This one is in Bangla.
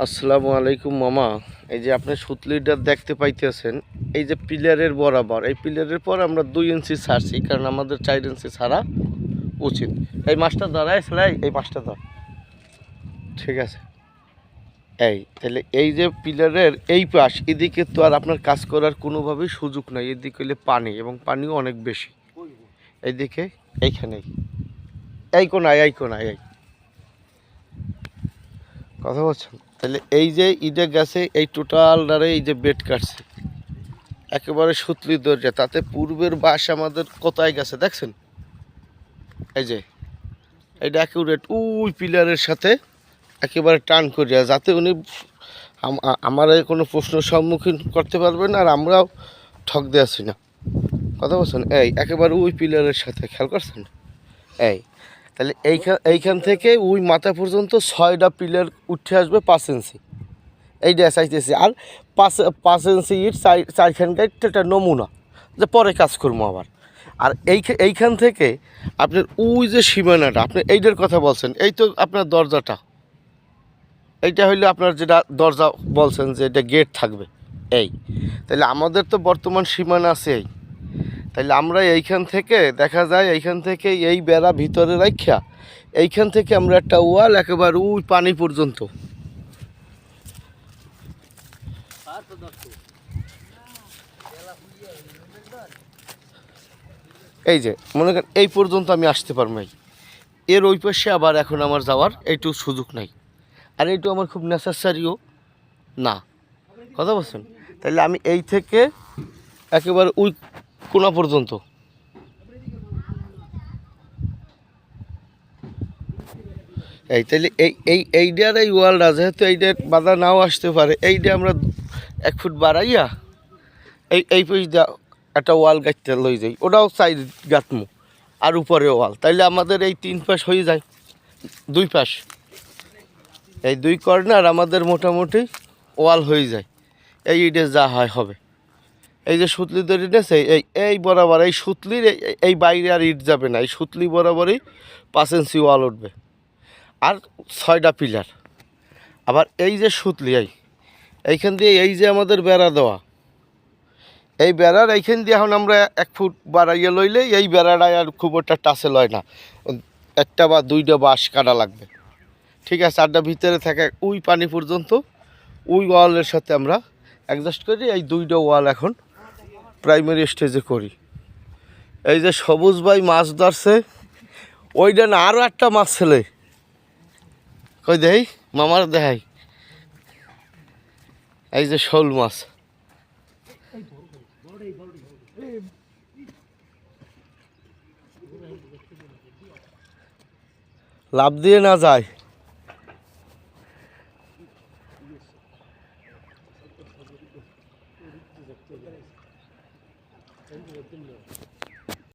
আসসালামু আলাইকুম মামা। এই যে আপনি সুতলিটা দেখতে পাইতেছেন, এই যে পিলারের বরাবর, এই পিলারের পর আমরা 2 ইঞ্চি ছাড়ছি, কারণ আমাদের 4 ইঞ্চি ছাড়া উচিত। এই মাছটা ধরায় সেলাই, এই মাছটা ধর, ঠিক আছে। এই তাহলে এই যে পিলারের এই পাশ, এদিকে তো আর আপনার কাজ করার কোনোভাবেই সুযোগ নাই। এদিকে হলে পানি, এবং পানিও অনেক বেশি। এইদিকে এইখানেই, এই কোনায়, এই কোনায়, এই কথা বলছেন। তাহলে এই যে ঈদে গেছে, এই টোটালটারে এই যে বেড কাটছে একেবারে সুতলি দরজা, তাতে পূর্বের বাস আমাদের কোথায় গেছে দেখছেন? এই যে এইটা অ্যাকুরেট ওই পিলারের সাথে একেবারে টান করিয়া, যাতে উনি আমার কোনো প্রশ্নের সম্মুখীন করতে পারবেন না, আর আমরাও ঠক দিয়ে আসি না। কথা বলছেন, এই একেবারে ওই পিলারের সাথে, খেয়াল করছেন? এই তাহলে এইখান থেকে ওই মাথা পর্যন্ত 6টা পিলার উঠে আসবে 5 ইঞ্চি। এইটা চাইতেছি। আর 5 ইঞ্চি ইট চারখানকার একটা নমুনা, যে পরে কাজ করবো আবার। আর এইখান থেকে আপনার ওই যে সীমানাটা, আপনি এইটার কথা বলছেন, এই তো আপনার দরজাটা, এইটা হইলে আপনার যেটা দরজা বলছেন যে এটা গেট থাকবে। এই তাহলে আমাদের তো বর্তমান সীমানা আছে এই। তাহলে আমরা এইখান থেকে দেখা যায়, এইখান থেকে এই বেড়া ভিতরে রাখা, এইখান থেকে আমরা একটা ওয়াল একেবারে ওই পানি পর্যন্ত, এই যে মনে করেন এই পর্যন্ত আমি আসতে পারবো। এর ওই পাশে আবার এখন আমার যাওয়ার এইটু সুযোগ নাই, আর এইটু আমার খুব নেসেসারিও না। কথা বলছেন? তাহলে আমি এই থেকে একেবারে ওই কোনা পর্যন্ত, এই তাহলে এইটার এই ওয়ালটা যেহেতু এইটার বাধা নাও আসতে পারে, এইটা আমরা 1 ফুট বাড়াইয়া এই পাশ দিয়ে একটা ওয়াল গাঁথতে লই যাই, ওটাও চাই গাঁথমু, আর উপরে ওয়াল। তাইলে আমাদের এই 3 পাশ হয়ে যায়, 2 পাশ, এই 2 কর্নার আমাদের মোটামুটি ওয়াল হয়ে যায়। এইটা যা হয় হবে। এই যে সুতলি তৈরি নেছে, এই বরাবর এই সুতলির এই বাইরে আর ইট যাবে না, এই সুতলি বরাবরই 5 ইঞ্চি ওয়াল উঠবে, আর 6টা পিলার। আবার এই যে সুতলি, এইখান দিয়ে এই যে আমাদের বেড়া দেওয়া, এই বেড়ার এইখান দিয়ে এখন আমরা 1 ফুট বাড়াইয়া লইলে এই বেড়াটায় আর খুব একটা টাচে লয় না, 1টা বা 2টা বাঁশ কাটা লাগবে, ঠিক আছে। 4টা ভিতরে থাকে ওই পানি পর্যন্ত, ওই ওয়ালের সাথে আমরা অ্যাডজাস্ট করি। এই 2টা ওয়াল এখন প্রাইমারি স্টেজে করি। এই যে সবুজ ভাই মাছ ধরছে, ওইটা না আরও একটা মাছ ছেলে, কই দেই মামার দেখাই, এই যে শোল মাছ। লাভ দিয়ে না যায়,